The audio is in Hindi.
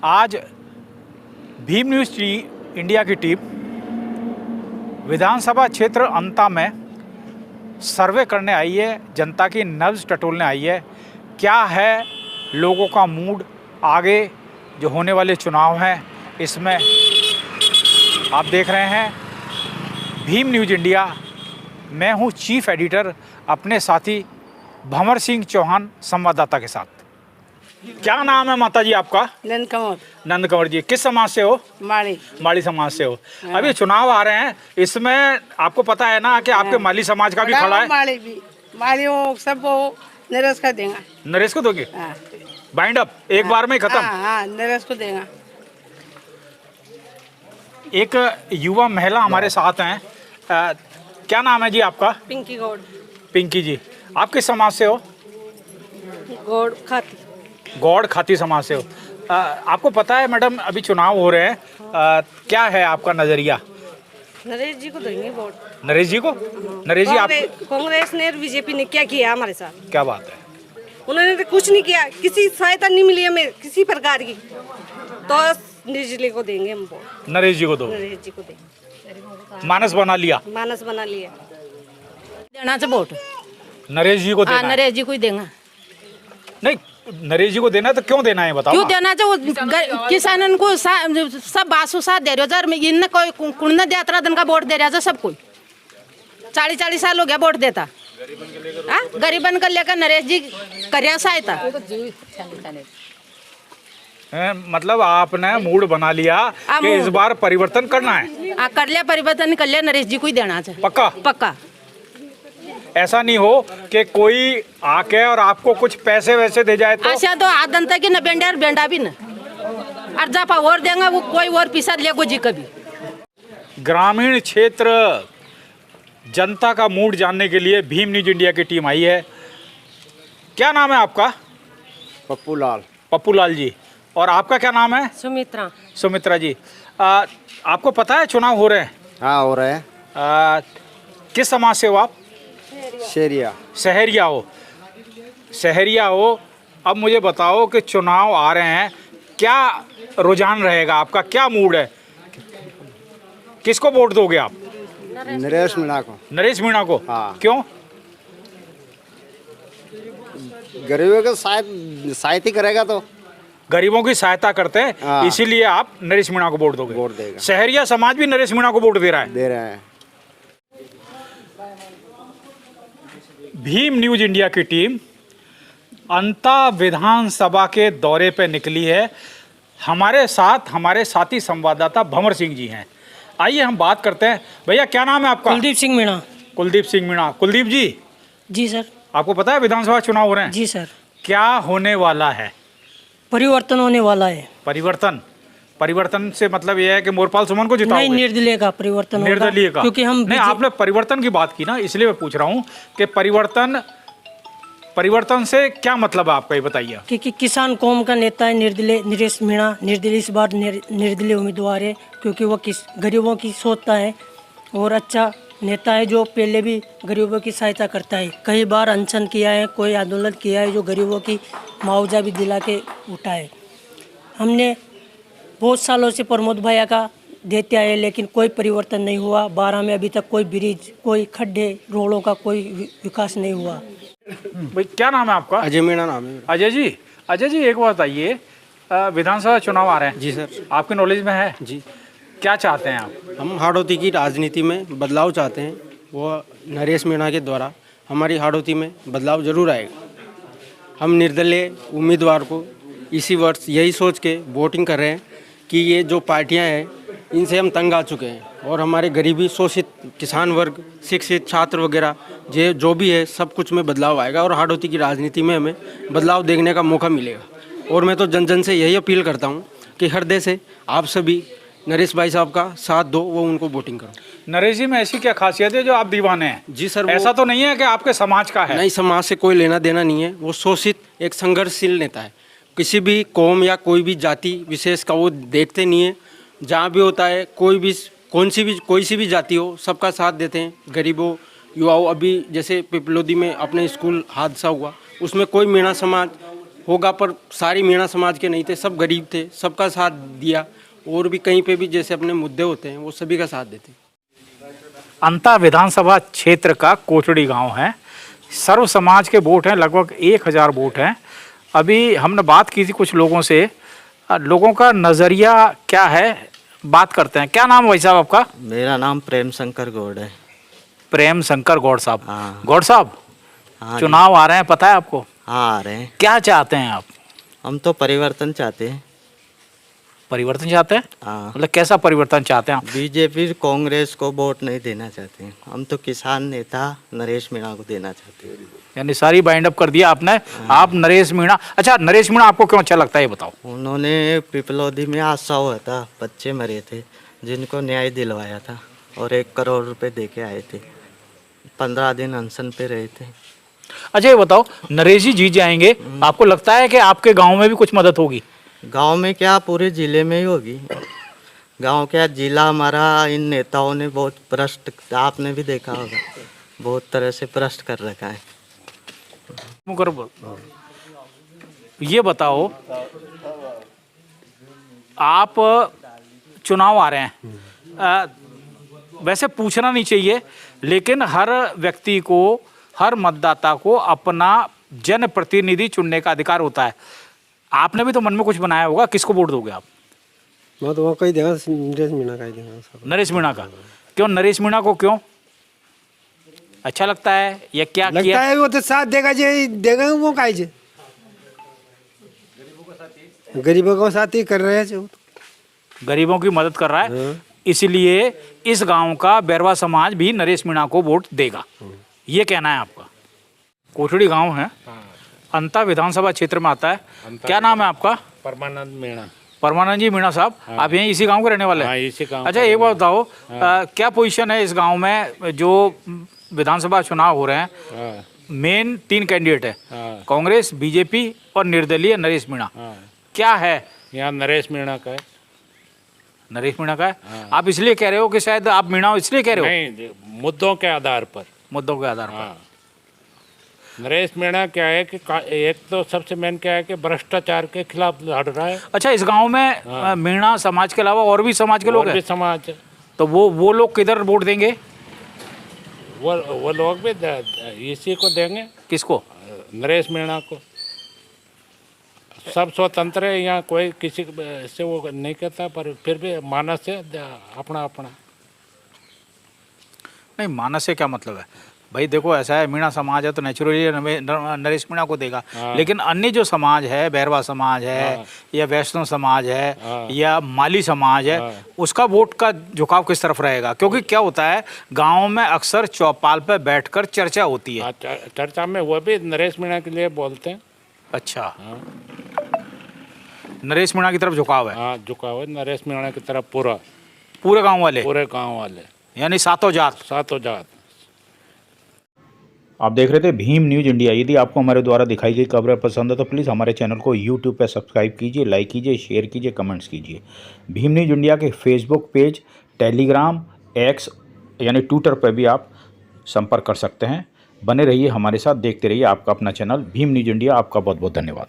आज भीम न्यूज़ इंडिया की टीम विधानसभा क्षेत्र अंता में सर्वे करने आई है, जनता की नब्ज़ टटोलने आई है। क्या है लोगों का मूड आगे जो होने वाले चुनाव हैं, इसमें आप देख रहे हैं भीम न्यूज़ इंडिया। मैं हूं चीफ एडिटर, अपने साथी भंवर सिंह चौहान संवाददाता के साथ। क्या नाम है माता जी आपका? नंद कंवर। नंद कंवर जी, किस समाज से हो? माड़ी। माली समाज से हो। अभी चुनाव आ रहे हैं, इसमें आपको पता है ना कि आपके माली समाज का भी खड़ा है। माड़ी भी, माड़ी वो सब वो नरेश का देगा। नरेश को दोगे? हाँ। बाइंड अप एक बार में खत्म। हाँ, नरेश को देगा। एक युवा महिला हमारे साथ हैं। क्या नाम है जी आपका? पिंकी गौड़। पिंकी जी, आप किस समाज से हो? गौड़ खाती। गौड़ खाती समाज से हो। आपको पता है मैडम, अभी चुनाव हो रहे हैं, क्या है आपका नजरिया? नरेश जी को देंगे वोट। नरेश जी को? नरेश जी आप? कांग्रेस ने और बीजेपी ने क्या किया हमारे साथ? क्या बात है, उन्होंने तो कुछ नहीं किया, किसी सहायता नहीं मिली हमें किसी प्रकार की, तो नरेश जी को देंगे हम वोट। नरेश जी को दो। नरेश जी को देंगे। मानस बना लिया? मानस बना लिया। देना चाहिए वोट। नरेश जी को देना है? नरेश जी को ही देंगे। नहीं, नरेश जी को देना है तो क्यों देना है बताओ? क्यों देना चाहिए? किसानन को सब बासु साथ दे रहे हो सर। इनने कोई कुण दे अतरा दिन का वोट दे रहा था सब कोई। 40 साल हो गया वोट देता। गरीबन कर लेकर नरेश जी कर सहायता। मतलब आपने मूड बना लिया कि इस बार परिवर्तन करना है? कर लिया परिवर्तन, कर लिया, नरेश जी को ही देना चाहिए। पक्का? पक्का। ऐसा नहीं हो कि कोई आके और आपको कुछ पैसे वैसे दे जाए तो? ऐसा तो आदन तक न बेंडा और बेंडा भी न अर्जा पा और देंगे वो कोई और पिसा ले जी कभी। ग्रामीण क्षेत्र जनता का मूड जानने के लिए भीम न्यूज़ इंडिया की टीम आई है। क्या नाम है आपका? पप्पू लाल। पप्पू लाल जी। और आपका क्या नाम है? सुमित्रा। सुमित्रा जी। आपको पता है चुनाव हो रहे हैं? हाँ, हो रहे हैं। किस समाज से हो आप? शहरिया। सहरिया हो। सहरिया हो। अब मुझे बताओ कि चुनाव आ रहे हैं, क्या रुझान रहेगा आपका, क्या मूड है, किसको वोट दोगे आप? नरेश मीणा को। नरेश मीणा को? हाँ। क्यों? गरीबों का सहायता करेगा तो। गरीबों की सहायता करते हैं, हाँ। इसीलिए आप नरेश मीणा को वोट दोगे? वोट देगा। सहरिया समाज भी नरेश मीणा को वोट दे रहा है? दे रहे हैं। भीम न्यूज़ इंडिया की टीम अंता विधानसभा के दौरे पे निकली है। हमारे साथ हमारे साथी संवाददाता भंवर सिंह जी हैं। आइए हम बात करते हैं। भैया क्या नाम है आपका? कुलदीप सिंह मीणा। कुलदीप सिंह मीणा। कुलदीप जी, जी सर। आपको पता है विधानसभा चुनाव हो रहे हैं? जी सर। क्या होने वाला है? परिवर्तन होने वाला है। परिवर्तन? परिवर्तन से मतलब यह है कि मोरपाल सुमन को जिताओगे? नहीं, निर्दलीय का परिवर्तन होगा। निर्दलीय का? क्योंकि हम नहीं, आपने परिवर्तन की बात की ना, इसलिए मैं पूछ रहा हूँ कि परिवर्तन से क्या मतलब है आपका, ये बताइए। क्योंकि किसान कौम का नेता है निर्दलीय नरेश मीणा। निर्दलीय इस बार निर्दलीय उम्मीदवार है, क्योंकि वो गरीबों की सोचता है और अच्छा नेता है जो पहले भी गरीबों की सहायता करता है। कई बार अनशन किया है, कोई आंदोलन किया है जो गरीबों की मुआवजा भी दिला के उठा है। हमने बहुत सालों से प्रमोद भैया का देते आए, लेकिन कोई परिवर्तन नहीं हुआ। 12 में अभी तक कोई ब्रिज, कोई खड्डे, रोडों का कोई विकास नहीं हुआ। भाई क्या नाम है आपका? अजय मीणा नाम है। अजय जी। अजय जी, एक बात बताइए, विधानसभा चुनाव आ रहे हैं। जी सर। आपके नॉलेज में है? जी। क्या चाहते हैं आप? हम हाड़ौती की राजनीति में बदलाव चाहते हैं। वो नरेश मीणा के द्वारा हमारी हाड़ौती में बदलाव जरूर आएगा। हम निर्दलीय उम्मीदवार को इसी वर्ष यही सोच के वोटिंग कर रहे हैं कि ये जो पार्टियां हैं इनसे हम तंग आ चुके हैं और हमारे गरीबी शोषित किसान वर्ग, शिक्षित छात्र वगैरह जो भी है सब कुछ में बदलाव आएगा और हाड़ौती की राजनीति में हमें बदलाव देखने का मौका मिलेगा। और मैं तो जन जन से यही अपील करता हूँ कि हृदय से आप सभी नरेश भाई साहब का साथ दो, वो उनको वोटिंग करो। नरेश जी में ऐसी क्या खासियत है जो आप दीवाने हैं? जी सर। ऐसा तो नहीं है कि आपके समाज का है? नहीं, समाज से कोई लेना देना नहीं है। वो शोषित एक संघर्षशील नेता है। किसी भी कौम या कोई भी जाति विशेष का वो देखते नहीं है। जहाँ भी होता है कोई सी भी जाति हो, सबका साथ देते हैं। गरीबों, युवाओं, अभी जैसे पिपलोदी में अपने स्कूल हादसा हुआ, उसमें कोई मीणा समाज होगा, पर सारी मीणा समाज के नहीं थे, सब गरीब थे, सबका साथ दिया। और भी कहीं पे भी जैसे अपने मुद्दे होते हैं वो सभी का साथ देते। अंता विधानसभा क्षेत्र का कोचड़ी गांव है। सर्व समाज के वोट हैं, लगभग 1000 वोट हैं। अभी हमने बात की थी कुछ लोगों से, लोगों का नज़रिया क्या है, बात करते हैं। क्या नाम है भाई साहब आपका? मेरा नाम प्रेम शंकर गौड़ है। प्रेम शंकर गौड़ साहब। हाँ। गौड़ साहब, हाँ चुनाव आ रहे हैं, पता है आपको? हाँ, आ रहे हैं। क्या चाहते हैं आप? हम तो परिवर्तन चाहते हैं। परिवर्तन चाहते हैं? हाँ। मतलब कैसा परिवर्तन चाहते हैं आप? बीजेपी कांग्रेस को वोट नहीं देना चाहते हैं। हम तो किसान नेता नरेश मीणा को देना चाहते हैं। यानी सारी बाइंड अप कर दिया आपने। आप नरेश मीणा, अच्छा नरेश मीणा आपको क्यों अच्छा लगता है ये बताओ? उन्होंने पिपलौदी में हादसा हुआ था, बच्चे मरे थे, जिनको न्याय दिलवाया था और 1 करोड़ रुपए दे के आए थे। 15 दिन अनशन पे रहे थे। अच्छा ये बताओ, नरेश जी जीत जाएंगे, आपको लगता है कि आपके गांव में भी कुछ मदद होगी? गांव में क्या, पूरे जिले में ही होगी। गांव क्या, जिला हमारा इन नेताओं ने बहुत भ्रष्ट, आपने भी देखा होगा, बहुत तरह से भ्रष्ट कर रखा है। ये बताओ, आप चुनाव आ रहे हैं, वैसे पूछना नहीं चाहिए, लेकिन हर व्यक्ति को, हर मतदाता को अपना जनप्रतिनिधि चुनने का अधिकार होता है। आपने भी तो मन में कुछ बनाया होगा, किसको वोट दोगे आप? मैं तो वो कही देगा, नरेश मीणा का ही देगा। नरेश मीणा का क्यों? नरेश मीणा को क्यों अच्छा लगता है या क्या लगता किया? है वो तो साथ देगा, जे देगा वो काहे जे गरीबों को साथ ही कर रहे हैं जो। गरीबों की मदद कर रहा है, इसलिए इस गांव का बैरवा समाज भी नरेश मीणा को वोट देगा, ये कहना है आपका। कोठड़ी गांव है, अंता विधानसभा क्षेत्र में आता है। क्या नाम है आपका? परमानंद मीणा। परमानंद जी मीणा साहब, आप यहीं इसी गांव के रहने वाले हैं? हाँ, इसी गांव। अच्छा एक बात बताओ, क्या पोजीशन है इस गांव में? जो विधानसभा चुनाव हो रहे हैं, मेन 3 कैंडिडेट है, कांग्रेस, बीजेपी और निर्दलीय नरेश मीणा। क्या है यहाँ? नरेश मीणा का है। नरेश मीणा का है। आप इसलिए कह रहे हो कि शायद आप मीणा हो इसलिए कह रहे हो? नहीं, मुद्दों के आधार पर। मुद्दों के आधार पर। हाँ। नरेश मीणा क्या है कि एक तो सबसे मेन क्या है कि भ्रष्टाचार के खिलाफ लड़ रहा है। अच्छा, इस गांव में मीणा समाज के अलावा और भी समाज के लोग हैं? समाज है। तो वो लोग किधर वोट देंगे? वो लोग भी इसी को देंगे। किसको? नरेश मीणा को। सब स्वतंत्र है यहाँ, कोई किसी से वो नहीं कहता, पर फिर भी मानस है अपना अपना। नहीं, मानस से क्या मतलब है भाई? देखो ऐसा है, मीणा समाज है तो नेचुरली नरेश मीणा को देगा। लेकिन अन्य जो समाज है, बैरवा समाज है या वैष्णव समाज है या माली समाज है, उसका वोट का झुकाव किस तरफ रहेगा? क्योंकि क्या होता है, गांव में अक्सर चौपाल पर बैठकर चर्चा होती है। चर्चा में वो भी नरेश मीणा के लिए बोलते हैं। अच्छा, नरेश मीणा की तरफ झुकाव है? हाँ, झुकाव है नरेश मीणा की तरफ। पूरे गांव वाले? पूरे गांव वाले, यानी सातों जात। सातों जात। आप देख रहे थे भीम न्यूज़ इंडिया। यदि आपको हमारे द्वारा दिखाई गई खबरें पसंद है तो प्लीज़ हमारे चैनल को यूट्यूब पर सब्सक्राइब कीजिए, लाइक कीजिए, शेयर कीजिए, कमेंट्स कीजिए। भीम न्यूज़ इंडिया के फेसबुक पेज, टेलीग्राम, एक्स यानी ट्विटर पर भी आप संपर्क कर सकते हैं। बने रहिए हमारे साथ, देखते रहिए आपका अपना चैनल भीम न्यूज़ इंडिया। आपका बहुत बहुत धन्यवाद।